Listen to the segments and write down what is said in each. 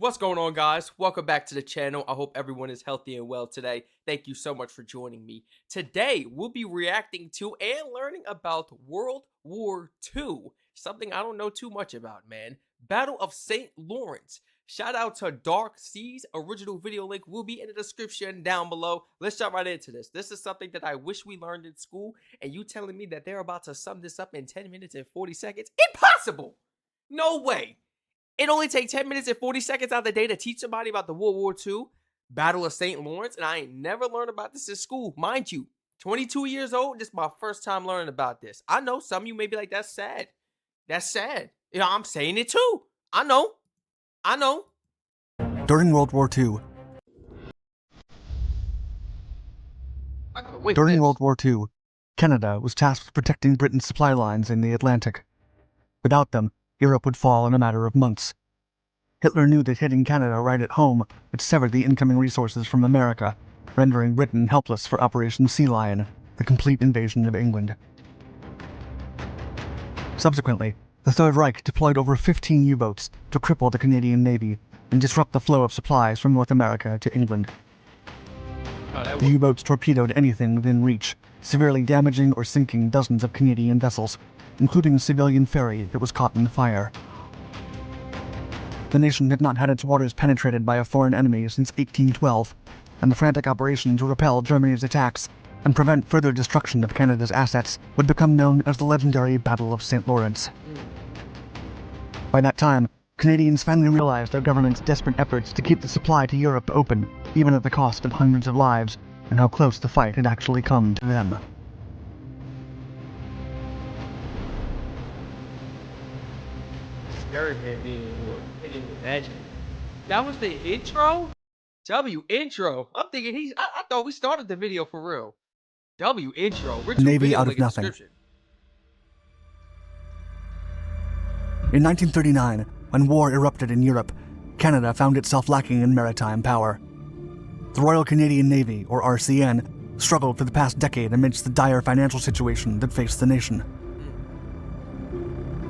What's going on, guys? Welcome back to the channel. I hope everyone is healthy and well today. Thank you so much for joining me. Today, we'll be reacting to and learning about World War II. Something I don't know too much about, man. Battle of St. Lawrence. Shout out to Dark Seas. Original video link will be in the description down below. Let's jump right into this. This is something that I wish we learned in school, and you telling me that they're about to sum this up in 10 minutes and 40 seconds? Impossible! No way! It only takes 10 minutes and 40 seconds out of the day to teach somebody about the World War II, Battle of St. Lawrence, and I ain't never learned about this in school. Mind you, 22 years old, this is my first time learning about this. I know some of you may be like, that's sad. That's sad. You know, I'm saying it too. I know. During World War II, Canada was tasked with protecting Britain's supply lines in the Atlantic. Without them, Europe would fall in a matter of months. Hitler knew that hitting Canada right at home would sever the incoming resources from America, rendering Britain helpless for Operation Sea Lion, the complete invasion of England. Subsequently, the Third Reich deployed over 15 U-boats to cripple the Canadian Navy and disrupt the flow of supplies from North America to England. The U-boats torpedoed anything within reach, severely damaging or sinking dozens of Canadian vessels, including a civilian ferry that was caught in the fire. The nation had not had its waters penetrated by a foreign enemy since 1812, and the frantic operation to repel Germany's attacks and prevent further destruction of Canada's assets would become known as the legendary Battle of St. Lawrence. By that time, Canadians finally realized their government's desperate efforts to keep the supply to Europe open, even at the cost of hundreds of lives, and how close the fight had actually come to them. Imagine. That was the intro? W intro. I'm thinking I thought we started the video for real. W intro. The Navy out of nothing. In 1939, when war erupted in Europe, Canada found itself lacking in maritime power. The Royal Canadian Navy, or RCN, struggled for the past decade amidst the dire financial situation that faced the nation.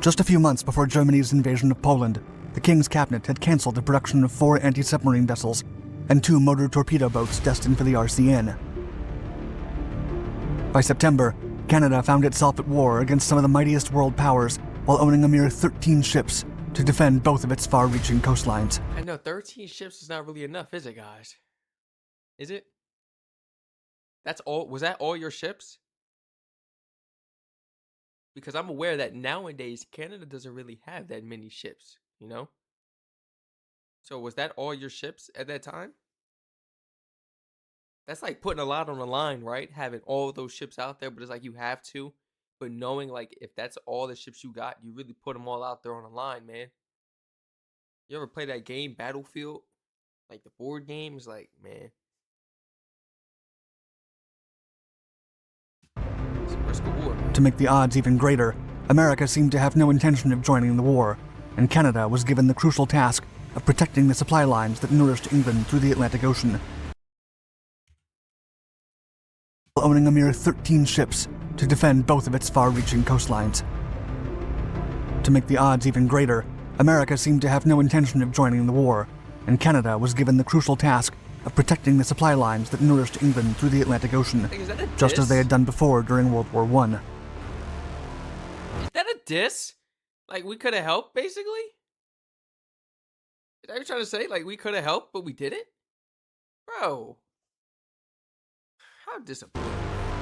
Just a few months before Germany's invasion of Poland, the King's Cabinet had cancelled the production of 4 anti-submarine vessels and 2 motor torpedo boats destined for the RCN. By September, Canada found itself at war against some of the mightiest world powers while owning a mere 13 ships to defend both of its far-reaching coastlines. I know 13 ships is not really enough, is it, guys? Is it? That's all? Was that all your ships? Because I'm aware that nowadays Canada doesn't really have that many ships, you know? So was that all your ships at that time? That's like putting a lot on the line, right? Having all of those ships out there, but it's like you have to. But knowing like if that's all the ships you got, you really put them all out there on the line, man. You ever play that game, Battlefield? Like the board game is like, man. It's a risk of war, man. To make the odds even greater, America seemed to have no intention of joining the war, and Canada was given the crucial task of protecting the supply lines that nourished England through the Atlantic Ocean. Owning a mere 13 ships to defend both of its far-reaching coastlines. To make the odds even greater, America seemed to have no intention of joining the war, and Canada was given the crucial task of protecting the supply lines that nourished England through the Atlantic Ocean, just as they had done before during World War I. Is that a diss? Like, we could have helped, basically? Is that what you're trying to say? Like, we could have helped, but we didn't? Bro. How disappointing.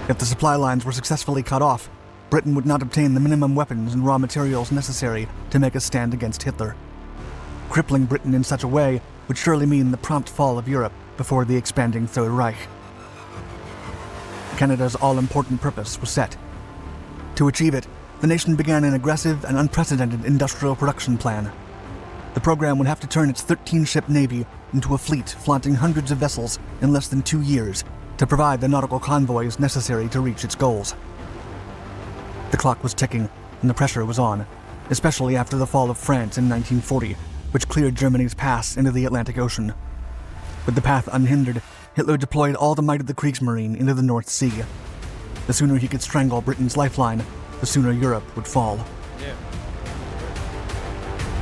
If the supply lines were successfully cut off, Britain would not obtain the minimum weapons and raw materials necessary to make a stand against Hitler. Crippling Britain in such a way would surely mean the prompt fall of Europe before the expanding Third Reich. Canada's all-important purpose was set. To achieve it, the nation began an aggressive and unprecedented industrial production plan. The program would have to turn its 13-ship navy into a fleet flaunting hundreds of vessels in less than 2 years to provide the nautical convoys necessary to reach its goals. The clock was ticking, and the pressure was on, especially after the fall of France in 1940, which cleared Germany's pass into the Atlantic Ocean. With the path unhindered, Hitler deployed all the might of the Kriegsmarine into the North Sea. The sooner he could strangle Britain's lifeline, the sooner Europe would fall. Yeah.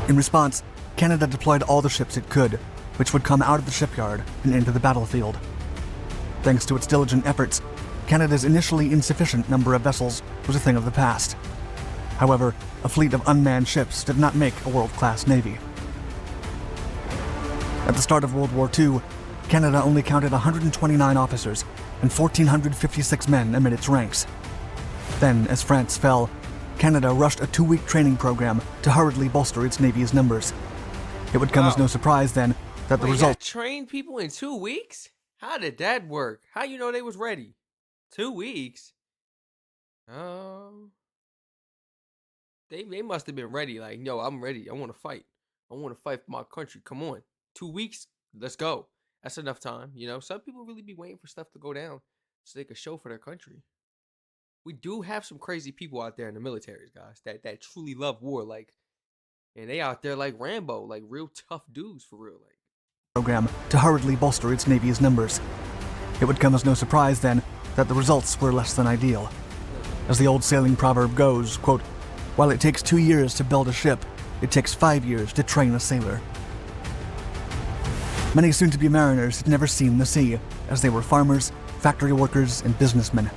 In response, Canada deployed all the ships it could, which would come out of the shipyard and into the battlefield. Thanks to its diligent efforts, Canada's initially insufficient number of vessels was a thing of the past. However, a fleet of unmanned ships did not make a world-class navy. At the start of World War II, Canada only counted 129 officers and 1,456 men amid its ranks. Then, as France fell, Canada rushed a 2-week training program to hurriedly bolster its navy's numbers. It would come as no surprise, then, that the result... Trained people in 2 weeks? How did that work? How you know they was ready? 2 weeks? They must have been ready. Like, yo, I'm ready. I want to fight. I want to fight for my country. Come on. 2 weeks? Let's go. That's enough time. You know, some people really be waiting for stuff to go down so they could show for their country. We do have some crazy people out there in the militaries, guys, that truly love war. Like, and they out there like Rambo, like real tough dudes for real. Like, program to hurriedly bolster its navy's numbers. It would come as no surprise, then, that the results were less than ideal. As the old sailing proverb goes, quote, "While it takes 2 years to build a ship, it takes 5 years to train a sailor." Many soon-to-be mariners had never seen the sea, as they were farmers, factory workers, and businessmen.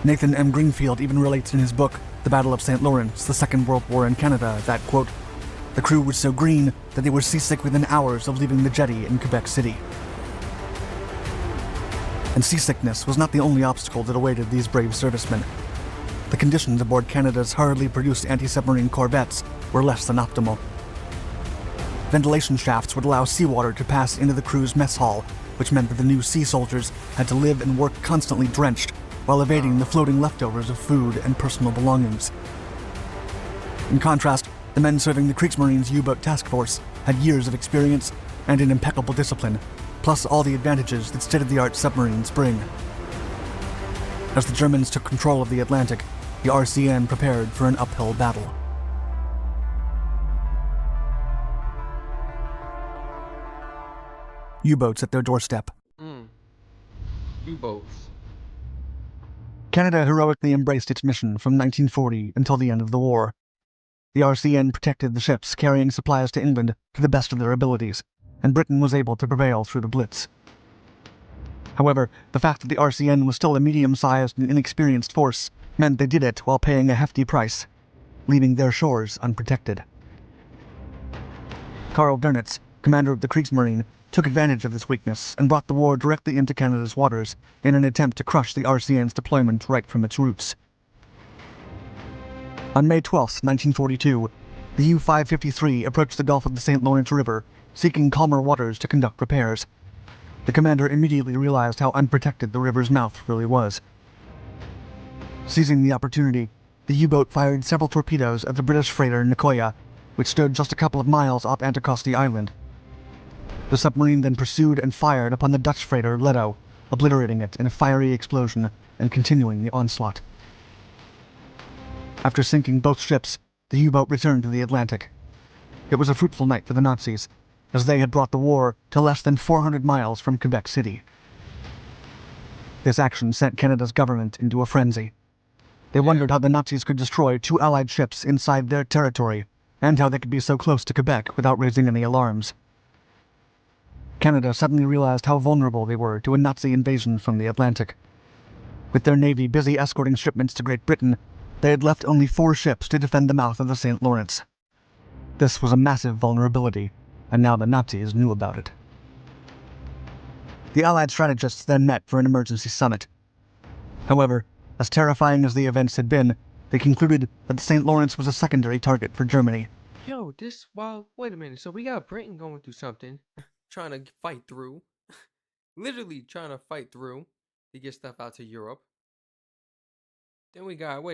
Nathan M. Greenfield even relates in his book, The Battle of St. Lawrence, the Second World War in Canada, that, quote, "The crew was so green that they were seasick within hours of leaving the jetty in Quebec City." And seasickness was not the only obstacle that awaited these brave servicemen. The conditions aboard Canada's hurriedly produced anti-submarine corvettes were less than optimal. Ventilation shafts would allow seawater to pass into the crew's mess hall, which meant that the new sea soldiers had to live and work constantly drenched while evading the floating leftovers of food and personal belongings. In contrast, the men serving the Kriegsmarine's U-boat task force had years of experience and an impeccable discipline, plus all the advantages that state-of-the-art submarines bring. As the Germans took control of the Atlantic, the RCN prepared for an uphill battle. U-boats at their doorstep. U-boats. Canada heroically embraced its mission from 1940 until the end of the war. The RCN protected the ships carrying supplies to England to the best of their abilities, and Britain was able to prevail through the Blitz. However, the fact that the RCN was still a medium-sized and inexperienced force meant they did it while paying a hefty price, leaving their shores unprotected. Karl Dönitz, commander of the Kriegsmarine, took advantage of this weakness and brought the war directly into Canada's waters in an attempt to crush the RCN's deployment right from its roots. On May 12, 1942, the U-553 approached the Gulf of the St. Lawrence River, seeking calmer waters to conduct repairs. The commander immediately realized how unprotected the river's mouth really was. Seizing the opportunity, the U-boat fired several torpedoes at the British freighter Nicoya, which stood just a couple of miles off Anticosti Island. The submarine then pursued and fired upon the Dutch freighter Ledo, obliterating it in a fiery explosion and continuing the onslaught. After sinking both ships, the U-boat returned to the Atlantic. It was a fruitful night for the Nazis, as they had brought the war to less than 400 miles from Quebec City. This action sent Canada's government into a frenzy. They wondered how the Nazis could destroy 2 Allied ships inside their territory, and how they could be so close to Quebec without raising any alarms. Canada suddenly realized how vulnerable they were to a Nazi invasion from the Atlantic. With their navy busy escorting shipments to Great Britain, they had left only 4 ships to defend the mouth of the St. Lawrence. This was a massive vulnerability, and now the Nazis knew about it. The Allied strategists then met for an emergency summit. However, as terrifying as the events had been, they concluded that the St. Lawrence was a secondary target for Germany. Yo, wait a minute. So we got Britain going through something, trying to fight through. Literally trying to fight through to get stuff out to Europe. Then we got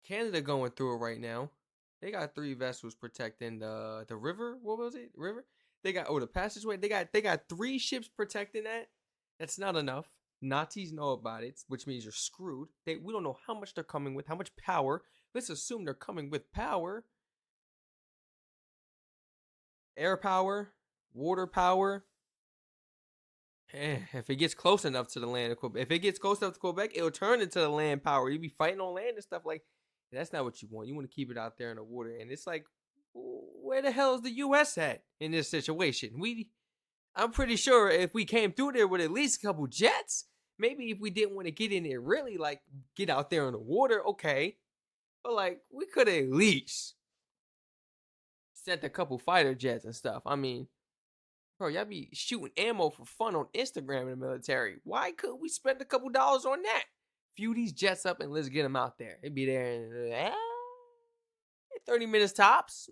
Canada going through it right now. They got 3 vessels protecting the river. What was it? River? They got the passageway. They got 3 ships protecting that. That's not enough. Nazis know about it, which means you're screwed. We don't know how much they're coming with, how much power. Let's assume they're coming with power. Air power, water power. If it gets close enough to the land of Quebec, it'll turn into the land power. You'll be fighting on land and stuff like that's not what you want. You want to keep it out there in the water. And it's like, where the hell is the U.S. at in this situation? I'm pretty sure if we came through there with at least a couple jets, maybe if we didn't want to get in there really, like get out there in the water, okay. But like we could at least sent a couple fighter jets and stuff. I mean, bro, y'all be shooting ammo for fun on Instagram in the military. Why couldn't we spend a couple dollars on that? Fuel these jets up and let's get them out there. It'd be there in 30 minutes tops.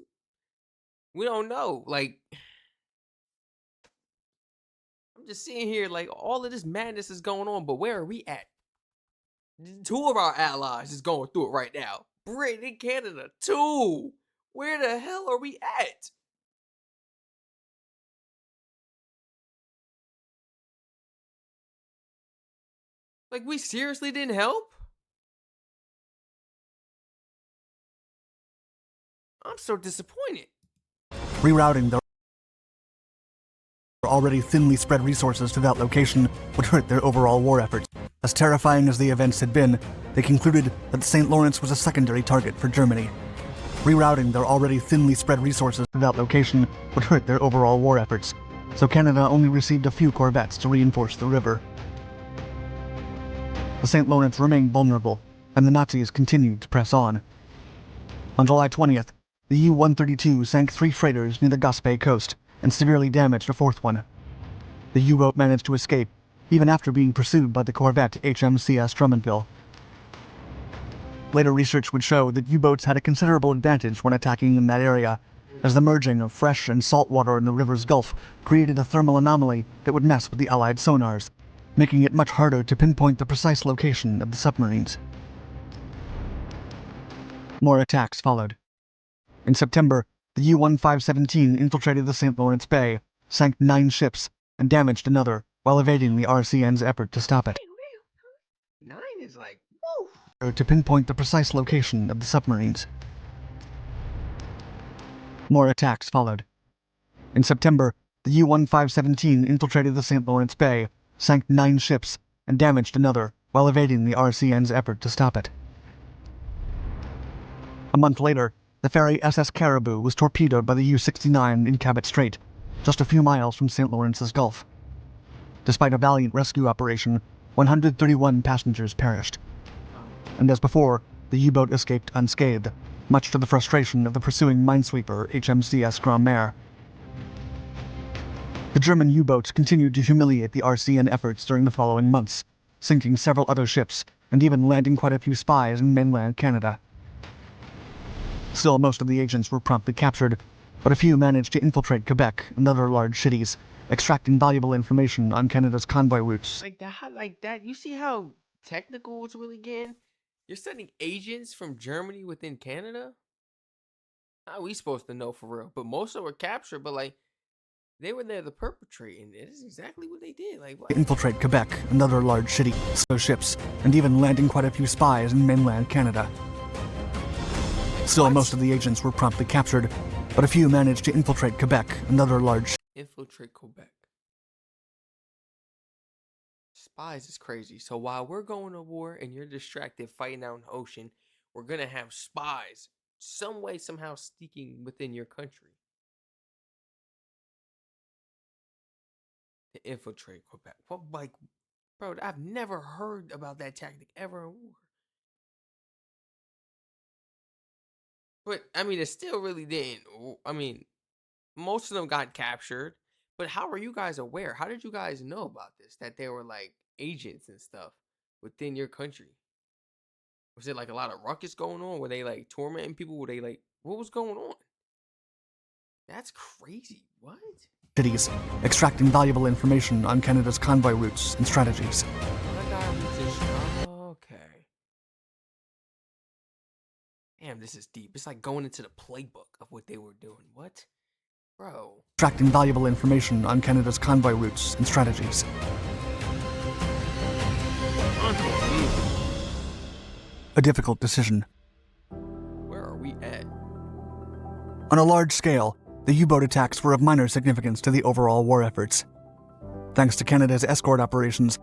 We don't know. Like, I'm just sitting here like all of this madness is going on, but where are we at? Two of our allies is going through it right now. Britain and Canada, too. Where the hell are we at? Like, we seriously didn't help? I'm so disappointed. Rerouting their already thinly spread resources to that location would hurt their overall war efforts. As terrifying as the events had been, they concluded that the St. Lawrence was a secondary target for Germany. Rerouting their already thinly spread resources to that location would hurt their overall war efforts, so Canada only received a few corvettes to reinforce the river. The St. Lawrence remained vulnerable, and the Nazis continued to press on. On July 20th, the U-132 sank 3 freighters near the Gaspé coast and severely damaged a 4th one. The U-boat managed to escape, even after being pursued by the corvette HMCS Drummondville. Later research would show that U-boats had a considerable advantage when attacking in that area, as the merging of fresh and salt water in the river's Gulf created a thermal anomaly that would mess with the Allied sonars, making it much harder to pinpoint the precise location of the submarines. More attacks followed. In September, the U-1517 infiltrated the St. Lawrence Bay, sank 9 ships, and damaged another while evading the RCN's effort to stop it. 9 is like, woo! To pinpoint the precise location of the submarines. More attacks followed. In September, the U-1517 infiltrated the St. Lawrence Bay, sank 9 ships, and damaged another while evading the RCN's effort to stop it. A month later, the ferry SS Caribou was torpedoed by the U-69 in Cabot Strait, just a few miles from St. Lawrence's Gulf. Despite a valiant rescue operation, 131 passengers perished. And as before, the U-boat escaped unscathed, much to the frustration of the pursuing minesweeper HMCS Grand Mère. The German U-boats continued to humiliate the RCN efforts during the following months, sinking several other ships, and even landing quite a few spies in mainland Canada. Still, most of the agents were promptly captured, but a few managed to infiltrate Quebec and other large cities, extracting valuable information on Canada's convoy routes. Like that. You see how technical it's really getting? You're sending agents from Germany within Canada? How are we supposed to know for real? But most of them were captured, but like, they were there to perpetrate, and it is exactly what they did. Like, what? Infiltrate Quebec and other large ships, and even landing quite a few spies in mainland Canada. Still, most of the agents were promptly captured, but a few managed to infiltrate Quebec and other large Infiltrate Quebec. Spies is crazy. So while we're going to war and you're distracted fighting out in the ocean, we're gonna have spies some way, somehow sneaking within your country to infiltrate Quebec. Well, like, bro, I've never heard about that tactic ever in war. But I mean, it still really didn't. I mean, most of them got captured. But how are you guys aware? How did you guys know about this? That they were like agents and stuff within your country? Was it like a lot of ruckus going on? Were they like tormenting people? Were they like, what was going on? That's crazy. What? cities, extracting valuable information on Canada's convoy routes and strategies. Okay. Damn, this is deep. It's like going into the playbook of what they were doing. What? Bro. Extracting valuable information on Canada's convoy routes and strategies. A difficult decision. Where are we at? On a large scale, the U-boat attacks were of minor significance to the overall war efforts. Thanks to Canada's escort operations,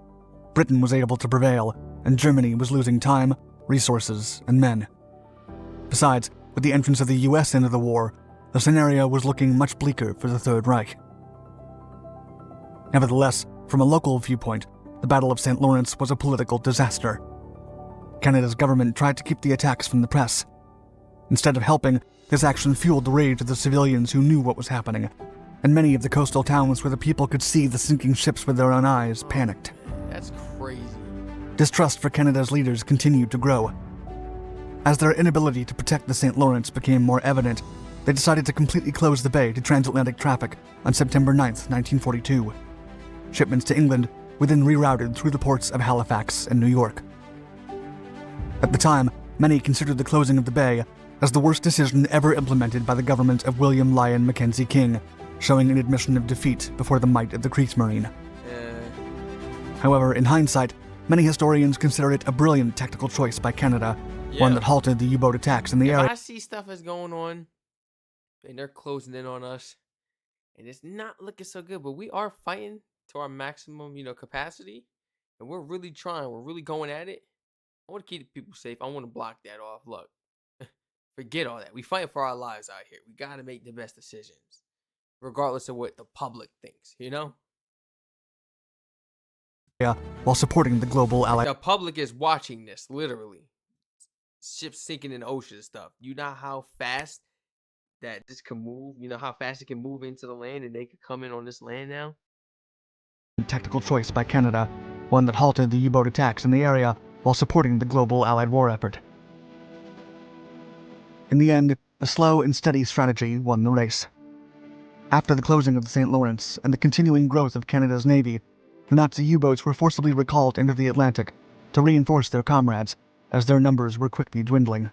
Britain was able to prevail, and Germany was losing time, resources, and men. Besides, with the entrance of the US into the war, the scenario was looking much bleaker for the Third Reich. Nevertheless, from a local viewpoint, the Battle of St. Lawrence was a political disaster. Canada's government tried to keep the attacks from the press. Instead of helping, this action fueled the rage of the civilians who knew what was happening, and many of the coastal towns where the people could see the sinking ships with their own eyes panicked. That's crazy. Distrust for Canada's leaders continued to grow. As their inability to protect the St. Lawrence became more evident, they decided to completely close the bay to transatlantic traffic on September 9, 1942. Shipments to England were then rerouted through the ports of Halifax and New York. At the time, many considered the closing of the bay as the worst decision ever implemented by the government of William Lyon Mackenzie King, showing an admission of defeat before the might of the Kriegsmarine. However, in hindsight, many historians consider it a brilliant tactical choice by Canada, one that halted the U-boat attacks in the area. I see stuff is going on, and they're closing in on us, and it's not looking so good, but we are fighting to our maximum, capacity, and we're really trying. We're really going at it. I want to keep the people safe. I want to block that off. Look, forget all that. We fight for our lives out here. We got to make the best decisions, regardless of what the public thinks, While supporting the global ally. The public is watching this, literally. Ships sinking in the ocean and stuff. You know how fast that this can move? You know how fast it can move into the land and they could come in on this land now? Tactical choice by Canada, one that halted the U-boat attacks in the area while supporting the global Allied war effort. In the end, a slow and steady strategy won the race. After the closing of the St. Lawrence and the continuing growth of Canada's navy, the Nazi U-boats were forcibly recalled into the Atlantic to reinforce their comrades, as their numbers were quickly dwindling.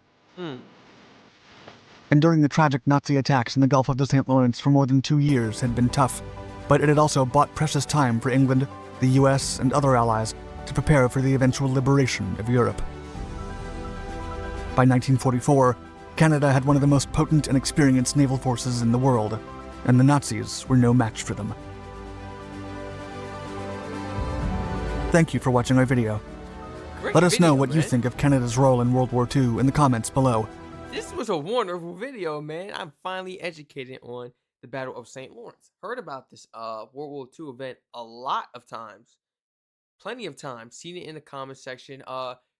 Enduring the tragic Nazi attacks in the Gulf of the St. Lawrence for more than 2 years had been tough, but it had also bought precious time for England, the US, and other allies to prepare for the eventual liberation of Europe. By 1944, Canada had one of the most potent and experienced naval forces in the world, and the Nazis were no match for them. Thank you for watching our video. Let us know what you think of Canada's role in World War II in the comments below. This was a wonderful video, man. I'm finally educated on the Battle of St. Lawrence. Heard about this World War II event a lot of times. Plenty of times. Seen it in the comment section.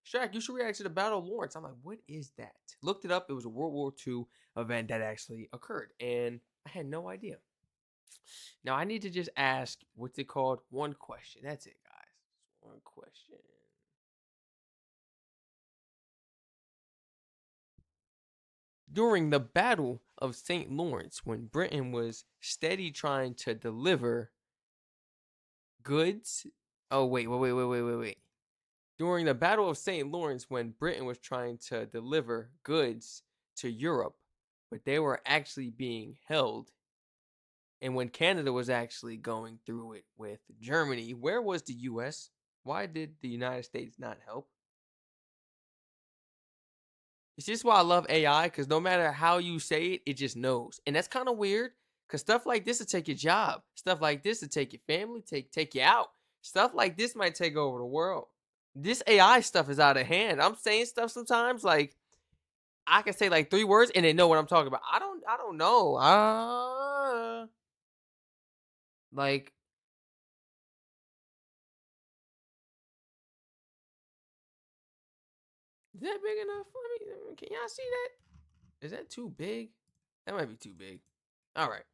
Strac, you should react to the Battle of Lawrence. I'm like, what is that? Looked it up. It was a World War II event that actually occurred. And I had no idea. Now, I need to just ask, what's it called? One question. That's it, guys. One question. During the Battle of St. Lawrence, when Britain was steady trying to deliver goods. Oh, wait. During the Battle of St. Lawrence, when Britain was trying to deliver goods to Europe, but they were actually being held, and when Canada was actually going through it with Germany, where was the US? Why did the United States not help? It's just why I love AI, because no matter how you say it, it just knows. And that's kind of weird, because stuff like this will take your job. Stuff like this will take your family, take you out. Stuff like this might take over the world. This AI stuff is out of hand. I'm saying stuff sometimes like I can say like 3 words and they know what I'm talking about. I don't know. Like is that big enough? Let me can y'all see that? Is that too big? That might be too big. All right.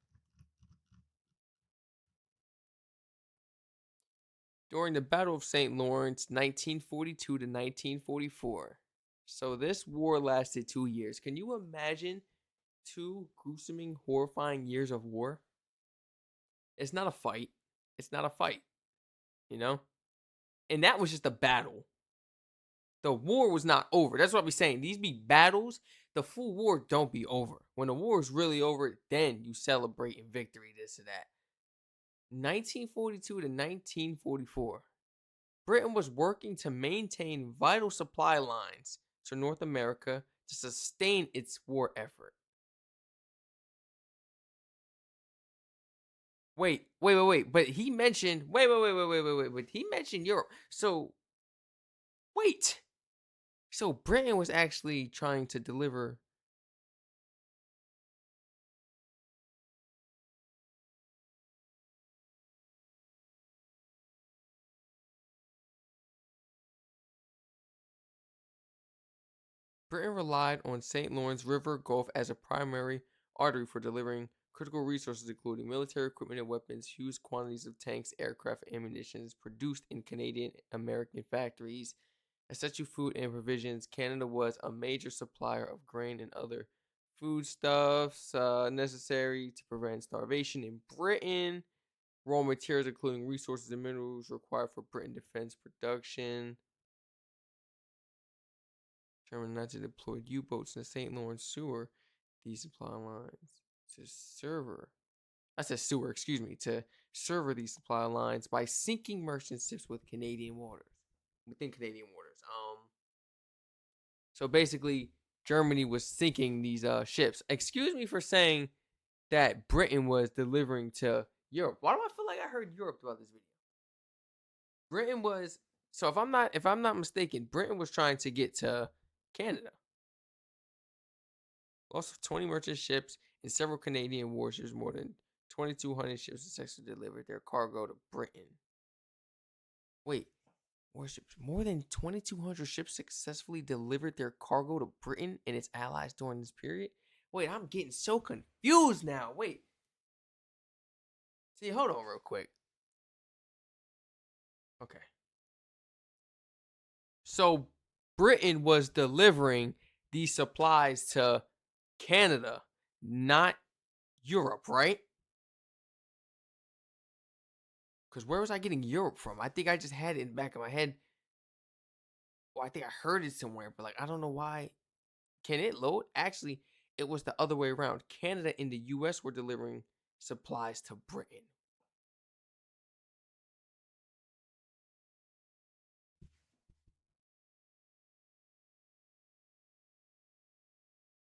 During the Battle of St. Lawrence, 1942 to 1944. So this war lasted 2 years. Can you imagine 2 gruesome, horrifying years of war? It's not a fight. It's not a fight, you know? And that was just a battle. The war was not over. That's what I'm saying. These be battles. The full war don't be over. When the war is really over, then you celebrate in victory, this or that. 1942 to 1944. Britain was working to maintain vital supply lines to North America to sustain its war effort. Wait. But he mentioned, wait. But he mentioned Europe. So, wait. So Britain was actually trying to deliver Britain relied on St. Lawrence River Gulf as a primary artery for delivering critical resources, including military equipment and weapons. Huge quantities of tanks, aircraft, and ammunition produced in Canadian American factories. Essential food and provisions. Canada was a major supplier of grain and other foodstuffs necessary to prevent starvation in Britain. Raw materials, including resources and minerals required for Britain defense production. German Nazi deployed U-boats in the St. Lawrence sewer. These supply lines to server. I said sewer, excuse me, to server these supply lines by sinking merchant ships within Canadian waters. So basically, Germany was sinking these ships. Excuse me for saying that Britain was delivering to Europe. Why do I feel like I heard Europe throughout this video? Britain was so if I'm not mistaken, Britain was trying to get to Canada. Also, 20 merchant ships and several Canadian warships, more than 2,200 ships successfully delivered their cargo to Britain. Wait, warships. More than 2,200 ships successfully delivered their cargo to Britain and its allies during this period? Wait, I'm getting so confused now. Wait. See, hold on real quick. Okay. So, Britain was delivering these supplies to Canada, not Europe, right? Because where was I getting Europe from? I think I just had it in the back of my head. Well, I think I heard it somewhere, but like I don't know why. Can it load? Actually, it was the other way around. Canada and the US were delivering supplies to Britain.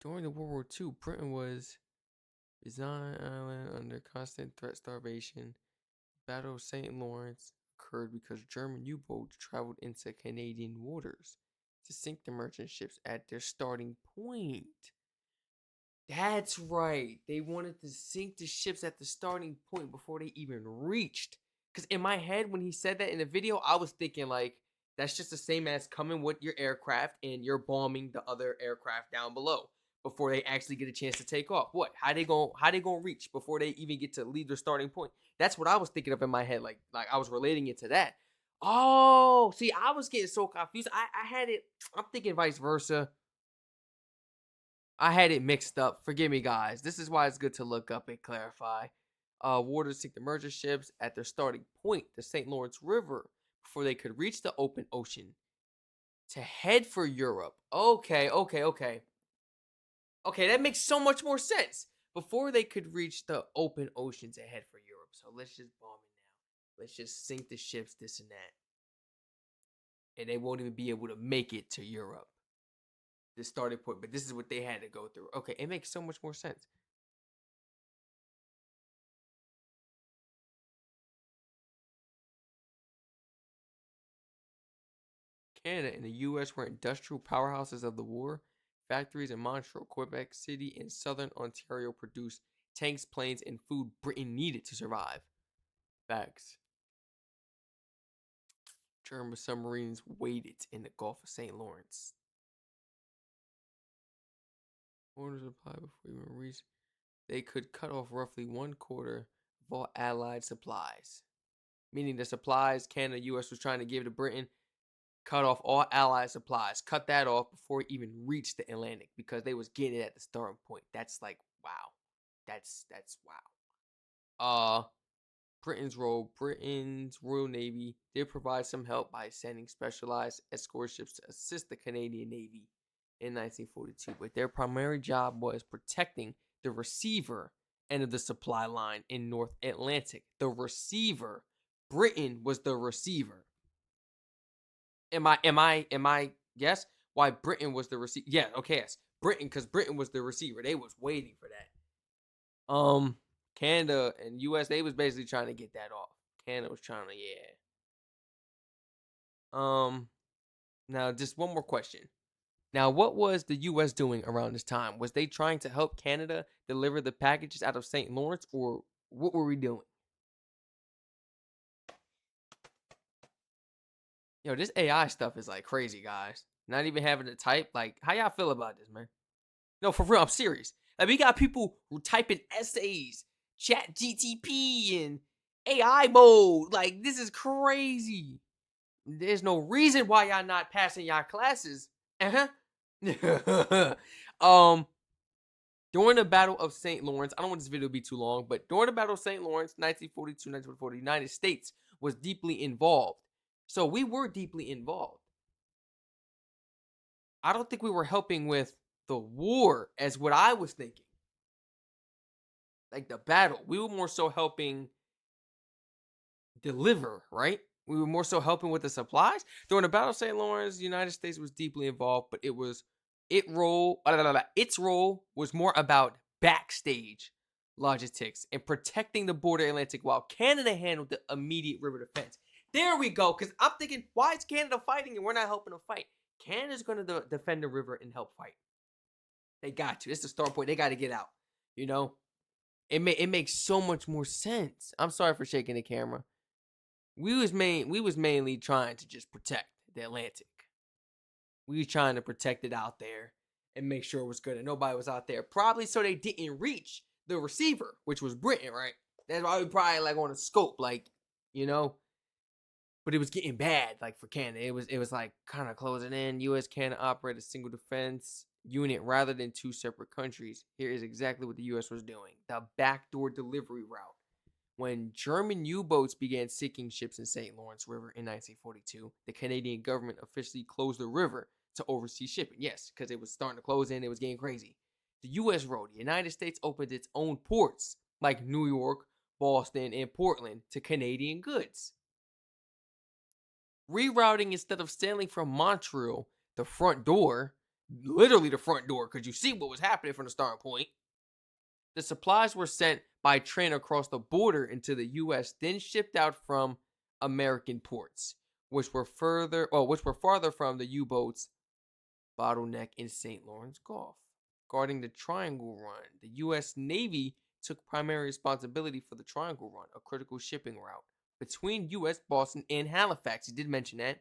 During the World War II, Britain was Bizan Island under constant threat starvation. Battle of St. Lawrence occurred because German U-boats traveled into Canadian waters to sink the merchant ships at their starting point. That's right. They wanted to sink the ships at the starting point before they even reached. Because in my head, when he said that in the video, I was thinking like, that's just the same as coming with your aircraft and you're bombing the other aircraft down below before they actually get a chance to take off. What? How they gonna reach before they even get to leave their starting point? That's what I was thinking of in my head. Like I was relating it to that. Oh, see, I was getting so confused. I had it. I'm thinking vice versa. I had it mixed up. Forgive me, guys. This is why it's good to look up and clarify. Warders sink the merchant ships at their starting point, the St. Lawrence River, before they could reach the open ocean to head for Europe. Okay. Okay, that makes so much more sense. Before they could reach the open ocean to head for Europe. So let's just bomb it now. Let's just sink the ships, this and that. And they won't even be able to make it to Europe. The starting point, but this is what they had to go through. Okay, it makes so much more sense. Canada and the U.S. were industrial powerhouses of the war. Factories in Montreal, Quebec City, and southern Ontario produced tanks, planes, and food Britain needed to survive. Facts. German submarines waited in the Gulf of St. Lawrence. Orders applied before even reached. They could cut off roughly 1/4 of all Allied supplies. Meaning the supplies Canada, U.S. was trying to give to Britain, cut off all Allied supplies. Cut that off before it even reached the Atlantic because they was getting it at the starting point. That's like wow. That's wow. Britain's Royal Navy did provide some help by sending specialized escort ships to assist the Canadian Navy in 1942, but their primary job was protecting the receiver end of the supply line in North Atlantic. The receiver. Britain was the receiver. Am I yes? Why Britain was the receiver? Yeah, okay, yes. Britain, because Britain was the receiver. They was waiting for that. Canada and US, they was basically trying to get that off. Canada was trying to, yeah. Now just one more question. Now, what was the US doing around this time? Was they trying to help Canada deliver the packages out of St. Lawrence, or what were we doing? Yo, this AI stuff is like crazy, guys. not even having to type. Like, how y'all feel about this, man? No, for real, I'm serious. Like, we got people who typing essays, chat GTP, and AI mode. Like, this is crazy. There's no reason why y'all not passing y'all classes. Uh-huh. During the Battle of St. Lawrence, I don't want this video to be too long, but during the Battle of St. Lawrence, 1942, 1944, the United States was deeply involved. So we were deeply involved. I don't think we were helping with the war as what I was thinking. Like the battle. We were more so helping deliver, right? We were more so helping with the supplies. During the Battle of St. Lawrence, the United States was deeply involved, but its role was more about backstage logistics and protecting the border Atlantic while Canada handled the immediate river defense. There we go. Because I'm thinking, why is Canada fighting and we're not helping them fight? Canada's going to defend the river and help fight. They got to. It's the start point. They got to get out. You know, it makes so much more sense. I'm sorry for shaking the camera. We was mainly trying to just protect the Atlantic. We was trying to protect it out there and make sure it was good and nobody was out there. Probably so they didn't reach the receiver, which was Britain, right? That's why we probably like on a scope, like, you know. But it was getting bad, like for Canada. It was like kind of closing in. U.S. Canada operate a single defense unit rather than two separate countries. Here is exactly what the U.S. was doing: the backdoor delivery route. When German U-boats began sinking ships in St. Lawrence River in 1942, the Canadian government officially closed the river to oversee shipping. Yes, because it was starting to close in, it was getting crazy. The U.S. role: the United States opened its own ports like New York, Boston, and Portland to Canadian goods. Rerouting instead of sailing from Montreal, the front door, literally the front door, because you see what was happening from the starting point. The supplies were sent by train across the border into the U.S., then shipped out from American ports, which were farther from the U-boats bottleneck in St. Lawrence Gulf. Guarding the Triangle Run, the U.S. Navy took primary responsibility for the Triangle Run, a critical shipping route between U.S. Boston and Halifax. He did mention that.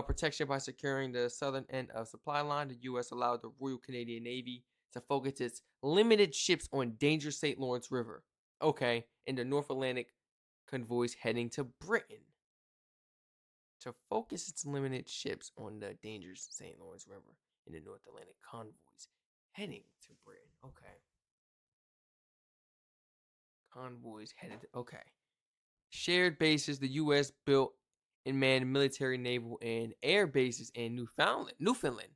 Protection by securing the southern end of supply line, the U.S. allowed the Royal Canadian Navy to focus its limited ships on dangerous St. Lawrence River. Okay, in the North Atlantic convoys heading to Britain. To focus its limited ships on the dangerous St. Lawrence River in the North Atlantic convoys heading to Britain. Okay. Convoys headed. Okay. Shared bases. The U.S. built and manned military, naval, and air bases in Newfoundland.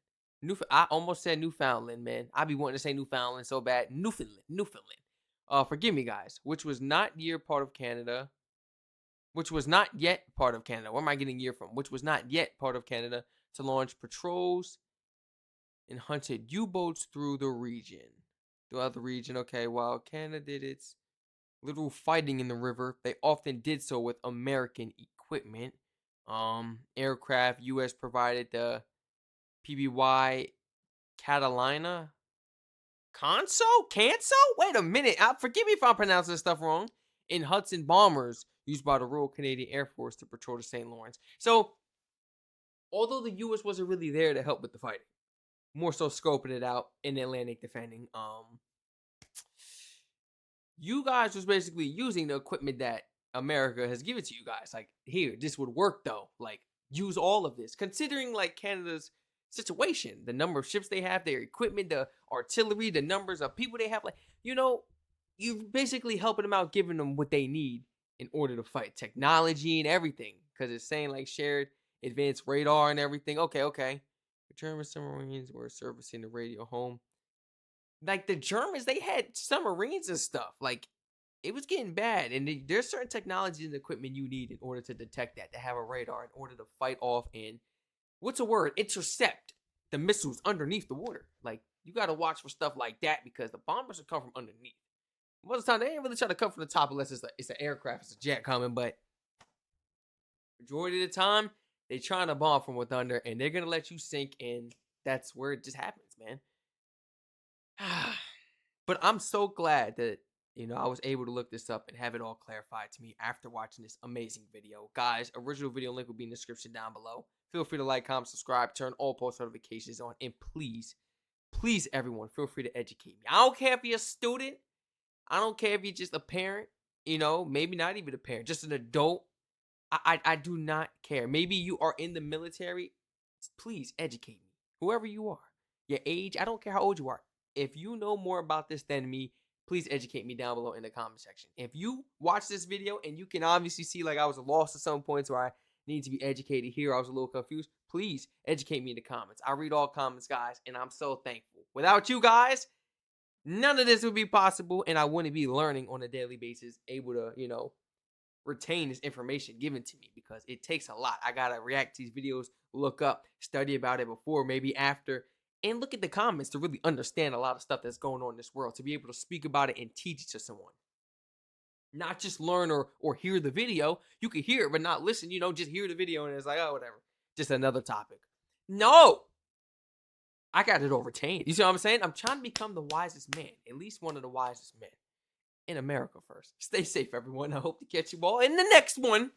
I almost said Newfoundland, man. I be wanting to say Newfoundland so bad. Newfoundland. Forgive me, guys. Which was not yet part of Canada. Where am I getting year from? Which was not yet part of Canada, to launch patrols and hunted U-boats throughout the region. Okay, while Canada did its little fighting in the river, they often did so with American equipment. Aircraft. U.S. provided the PBY Catalina Canso? Wait a minute. Forgive me if I'm pronouncing this stuff wrong. In Hudson bombers used by the Royal Canadian Air Force to patrol the St. Lawrence. So, although the U.S. wasn't really there to help with the fighting, more so scoping it out in the Atlantic defending, you guys was basically using the equipment that America has given to you guys. Like, here, this would work though. Like, use all of this. Considering like Canada's situation, the number of ships they have, their equipment, the artillery, the numbers of people they have, like, you're basically helping them out, giving them what they need in order to fight. Technology and everything. Because it's saying like shared advanced radar and everything. Okay. The German submarines were servicing the radio home. Like the Germans, they had submarines and stuff. Like, it was getting bad. And there's certain technology and equipment you need in order to detect that, to have a radar, in order to fight off and, what's a word? Intercept the missiles underneath the water. Like, you got to watch for stuff like that because the bombers will come from underneath. Most of the time, they ain't really trying to come from the top unless it's an aircraft, it's a jet coming. But majority of the time, they trying to bomb from with under, and they're going to let you sink, and that's where it just happens, man. But I'm so glad that I was able to look this up and have it all clarified to me after watching this amazing video. Guys, original video link will be in the description down below. Feel free to like, comment, subscribe, turn all post notifications on, and please, please, everyone, feel free to educate me. I don't care if you're a student. I don't care if you're just a parent, maybe not even a parent, just an adult. I do not care. Maybe you are in the military. Please educate me. Whoever you are, your age, I don't care how old you are. If you know more about this than me, please educate me down below in the comment section. If you watch this video and you can obviously see like I was lost at some points where I need to be educated here, I was a little confused, please educate me in the comments. I read all comments, guys, and I'm so thankful. Without you guys, none of this would be possible, and I wouldn't be learning on a daily basis, able to, retain this information given to me, because it takes a lot. I gotta react to these videos, look up, study about it before, maybe after, and look at the comments to really understand a lot of stuff that's going on in this world, to be able to speak about it and teach it to someone. Not just learn or hear the video. You can hear it, but not listen. Just hear the video and it's like, oh, whatever. Just another topic. No! I got it all retained. You see what I'm saying? I'm trying to become the wisest man, at least one of the wisest men in America first. Stay safe, everyone. I hope to catch you all in the next one.